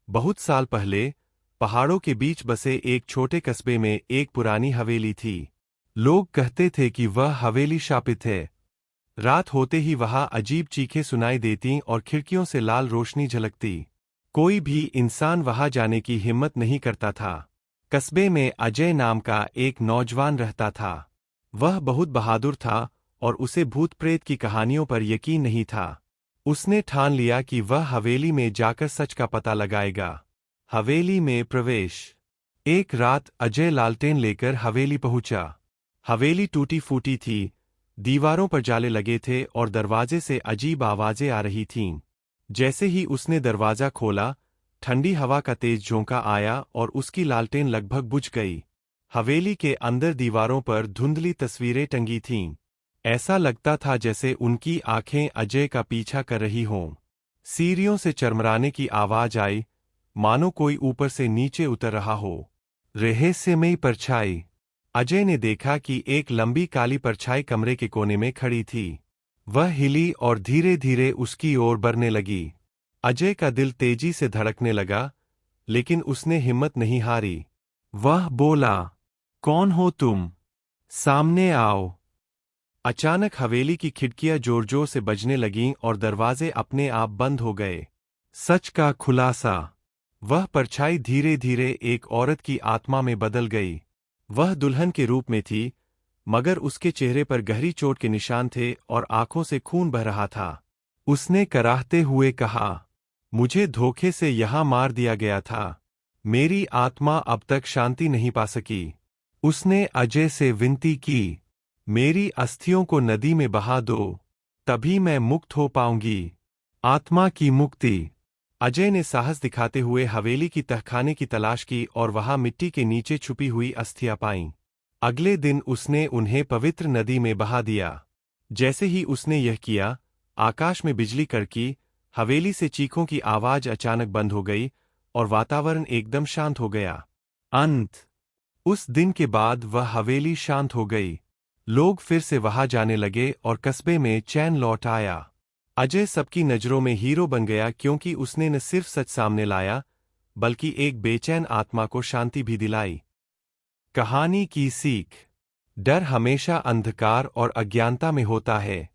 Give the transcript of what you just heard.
बहुत साल पहले पहाड़ों के बीच बसे एक छोटे कस्बे में एक पुरानी हवेली थी। लोग कहते थे कि वह हवेली शापित है। रात होते ही वहां अजीब चीखें सुनाई देती और खिड़कियों से लाल रोशनी झलकती। कोई भी इंसान वहां जाने की हिम्मत नहीं करता था। कस्बे में अजय नाम का एक नौजवान रहता था। वह बहुत बहादुर था और उसे भूत प्रेत की कहानियों पर यकीन नहीं था। उसने ठान लिया कि वह हवेली में जाकर सच का पता लगाएगा। हवेली में प्रवेश। एक रात अजय लालटेन लेकर हवेली पहुंचा। हवेली टूटी फूटी थी, दीवारों पर जाले लगे थे और दरवाजे से अजीब आवाजें आ रही थीं। जैसे ही उसने दरवाजा खोला, ठंडी हवा का तेज झोंका आया और उसकी लालटेन लगभग बुझ गई। हवेली के अंदर दीवारों पर धुंधली तस्वीरें टंगी थीं। ऐसा लगता था जैसे उनकी आंखें अजय का पीछा कर रही हों। सीढ़ियों से चरमराने की आवाज आई, मानो कोई ऊपर से नीचे उतर रहा हो। रहस्यमयी परछाई। अजय ने देखा कि एक लंबी काली परछाई कमरे के कोने में खड़ी थी। वह हिली और धीरे धीरे उसकी ओर बढ़ने लगी। अजय का दिल तेजी से धड़कने लगा, लेकिन उसने हिम्मत नहीं हारी। वह बोला, कौन हो तुम? सामने आओ। अचानक हवेली की खिड़कियां जोर जोर से बजने लगीं और दरवाजे अपने आप बंद हो गए। सच का खुलासा। वह परछाई धीरे धीरे एक औरत की आत्मा में बदल गई। वह दुल्हन के रूप में थी, मगर उसके चेहरे पर गहरी चोट के निशान थे और आंखों से खून बह रहा था। उसने कराहते हुए कहा, मुझे धोखे से यहां मार दिया गया था। मेरी आत्मा अब तक शांति नहीं पा सकी। उसने अजय से विनती की, मेरी अस्थियों को नदी में बहा दो, तभी मैं मुक्त हो पाऊंगी। आत्मा की मुक्ति। अजय ने साहस दिखाते हुए हवेली की तहखाने की तलाश की और वहां मिट्टी के नीचे छुपी हुई अस्थियां पाईं। अगले दिन उसने उन्हें पवित्र नदी में बहा दिया। जैसे ही उसने यह किया, आकाश में बिजली कड़की, हवेली से चीखों की आवाज अचानक बंद हो गई और वातावरण एकदम शांत हो गया। अंत। उस दिन के बाद वह हवेली शांत हो गई। लोग फिर से वहां जाने लगे और कस्बे में चैन लौट आया। अजय सबकी नजरों में हीरो बन गया क्योंकि उसने न सिर्फ सच सामने लाया, बल्कि एक बेचैन आत्मा को शांति भी दिलाई। कहानी की सीख। डर हमेशा अंधकार और अज्ञानता में होता है,